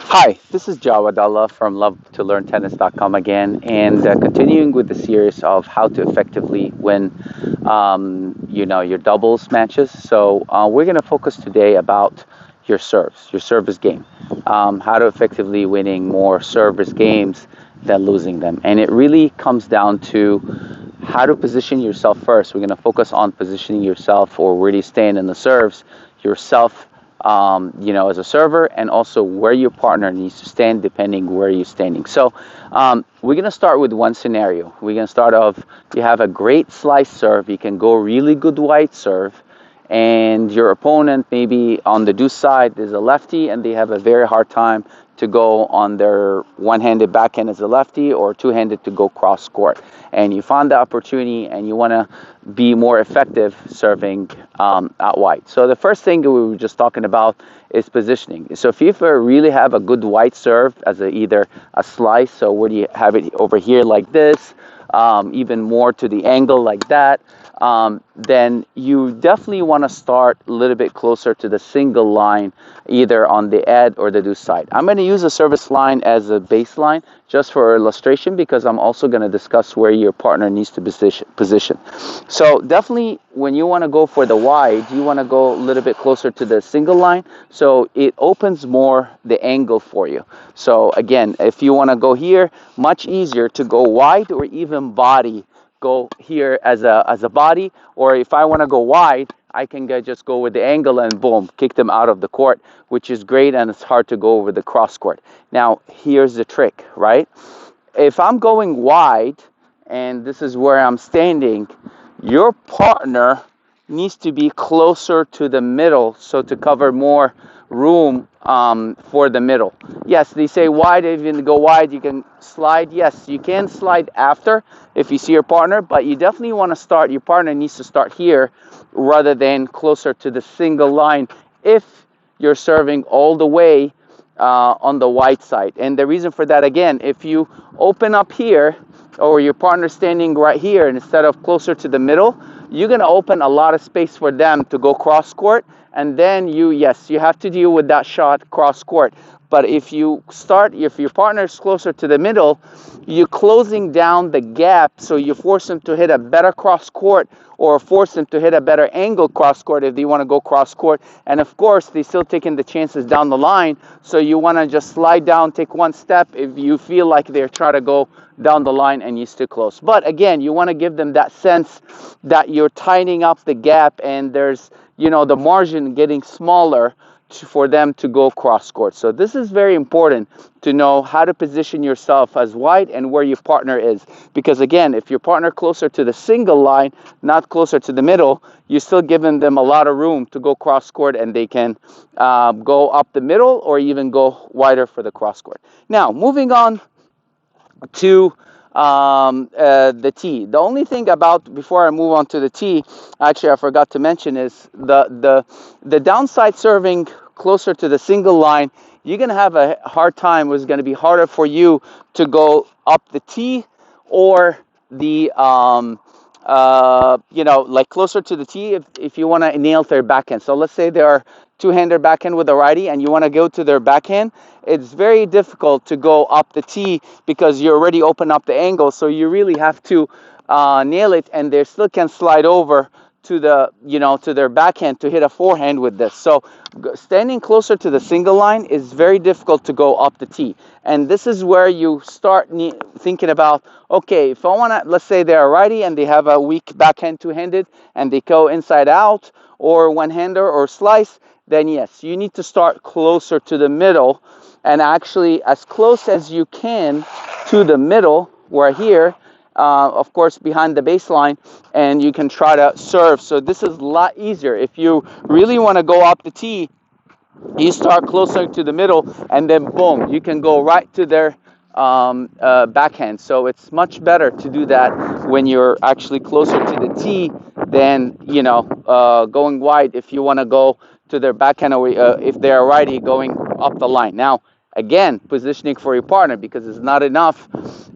Hi, this is Jawad Allah from LoveToLearnTennis.com again, and continuing with the series of how to effectively win, your doubles matches. So we're going to focus today about your service game, how to effectively winning more service games than losing them, and it really comes down to how to position yourself first. We're going to focus on positioning yourself or really staying in the serves yourself, as a server, and also where your partner needs to stand depending where you're standing. So we're going to start with one scenario. We're going to start off, you have a great slice serve. You can go really good wide serve, and your opponent maybe on the deuce side is a lefty and they have a very hard time to go on their one-handed backhand as a lefty or two-handed to go cross court, and you found the opportunity and you want to be more effective serving out wide. So the first thing we were just talking about is positioning. So if you really have a good wide serve as either a slice, so where do you have it over here like this, even more to the angle like that, then you definitely want to start a little bit closer to the single line, either on the ad or the deuce side. I'm going to use a service line as a baseline just for illustration, because I'm also going to discuss where your partner needs to position. So definitely when you want to go for the wide, you want to go a little bit closer to the single line, so it opens more the angle for you. So again, if you want to go here, much easier to go wide or even body, go here as a body, or if I want to go wide, I can just go with the angle and boom, kick them out of the court, which is great, and it's hard to go over the cross court. Now, here's the trick, right? If I'm going wide, and this is where I'm standing, your partner needs to be closer to the middle, so to cover more room for the middle. Yes, they say wide, if you go wide, you can slide. Yes, you can slide after if you see your partner, but you definitely want to start, your partner needs to start here rather than closer to the single line if you're serving all the way on the wide side. And the reason for that, again, if you open up here, or your partner standing right here instead of closer to the middle, you're going to open a lot of space for them to go cross court, and then you have to deal with that shot cross court. But if your partner is closer to the middle, you're closing down the gap, so you force them to hit a better cross court, or force them to hit a better angle cross court if they want to go cross court. And of course, they're still taking the chances down the line, so you want to just slide down, take one step if you feel like they're trying to go down the line and you still close. But again, you want to give them that sense that you're tightening up the gap, and there's the margin getting smaller for them to go cross court. So this is very important to know how to position yourself as wide and where your partner is, because again, if your partner closer to the single line, not closer to the middle, you're still giving them a lot of room to go cross court, and they can go up the middle or even go wider for the cross court. Now, moving on to the tee. The only thing about, before I move on to the tee, actually I forgot to mention, is the downside serving closer to the single line. You're going to have a hard time. It's going to be harder for you to go up the tee, or the like closer to the tee, if you want to nail their backhand. So let's say they are two-hander backhand with a righty and you want to go to their backhand. It's very difficult to go up the tee because you already open up the angle. So you really have to nail it, and they still can slide over to to their backhand to hit a forehand with this. So standing closer to the single line is very difficult to go up the tee. And this is where you start thinking about, okay, if I want to, let's say they're a righty and they have a weak backhand two-handed and they go inside out or one-hander or slice, then yes, you need to start closer to the middle, and actually as close as you can to the middle, where here, of course, behind the baseline, and you can try to serve. So this is a lot easier. If you really want to go up the tee, you start closer to the middle, and then boom, you can go right to their backhand. So it's much better to do that when you're actually closer to the tee than going wide if you want to go to their backhand, or if they're righty, going up the line. Now, again, positioning for your partner, because it's not enough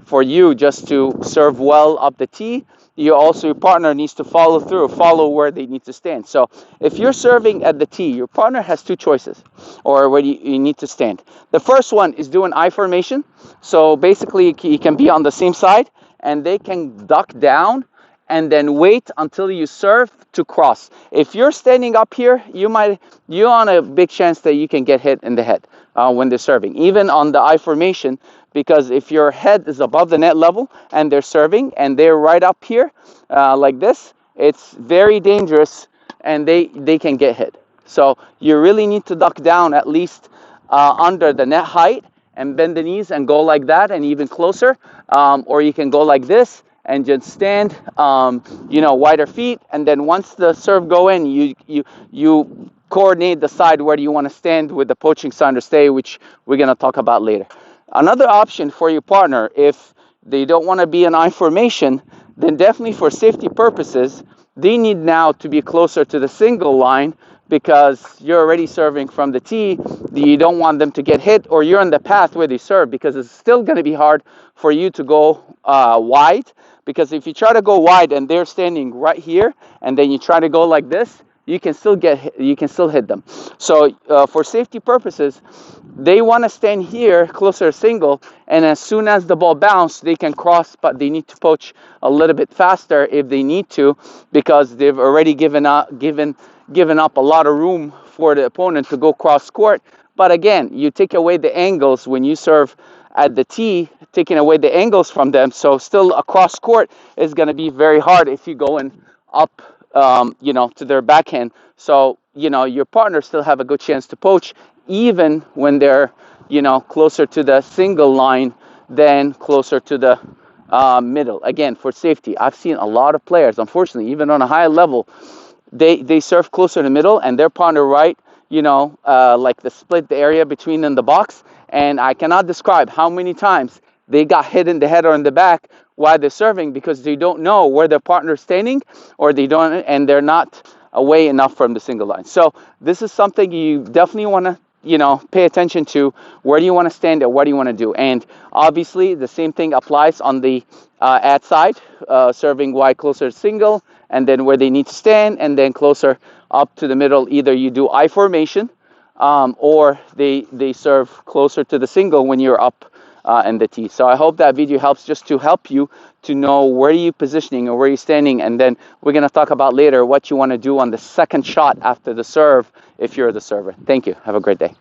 for you just to serve well up the tee. your partner needs to follow where they need to stand. So if you're serving at the tee, your partner has two choices, or where you need to stand. The first one is doing I formation. So basically, you can be on the same side, and they can duck down and then wait until you serve to cross. If you're standing up here, you're on a big chance that you can get hit in the head when they're serving, even on the I formation, because if your head is above the net level and they're serving and they're right up here like this, it's very dangerous, and they can get hit. So you really need to duck down at least under the net height and bend the knees and go like that and even closer, or you can go like this and just stand, wider feet, and then once the serve go in, you coordinate, decide where do you want to stand with the poaching sign or stay, which we're going to talk about later. Another option for your partner, if they don't want to be an I formation, then definitely for safety purposes, they need now to be closer to the single line, because you're already serving from the tee. You don't want them to get hit, or you're in the path where they serve, because it's still going to be hard for you to go wide. Because if you try to go wide and they're standing right here, and then you try to go like this, you can still hit them. So for safety purposes, they want to stand here closer to single, and as soon as the ball bounces, they can cross, but they need to poach a little bit faster if they need to, because they've already given up a lot of room for the opponent to go cross court. But again, you take away the angles when you serve at the tee, taking away the angles from them. So still across court is going to be very hard if you go in up, to their backhand. So, your partner still have a good chance to poach, even when they're, closer to the single line than closer to the middle. Again, for safety, I've seen a lot of players, unfortunately, even on a high level, they serve closer to the middle, and their partner right, like the area between in the box. And I cannot describe how many times they got hit in the head or in the back while they're serving, because they don't know where their partner's standing, or they're not away enough from the single line. So this is something you definitely want to pay attention to. Where do you want to stand, and what do you want to do? And obviously the same thing applies on the ad side, serving wide closer to single, and then where they need to stand, and then closer up to the middle. Either you do I formation, or they serve closer to the single when you're up in the tee. So I hope that video helps, just to help you to know where you're positioning or where you're standing, and then we're going to talk about later what you want to do on the second shot after the serve if you're the server. Thank you. Have a great day.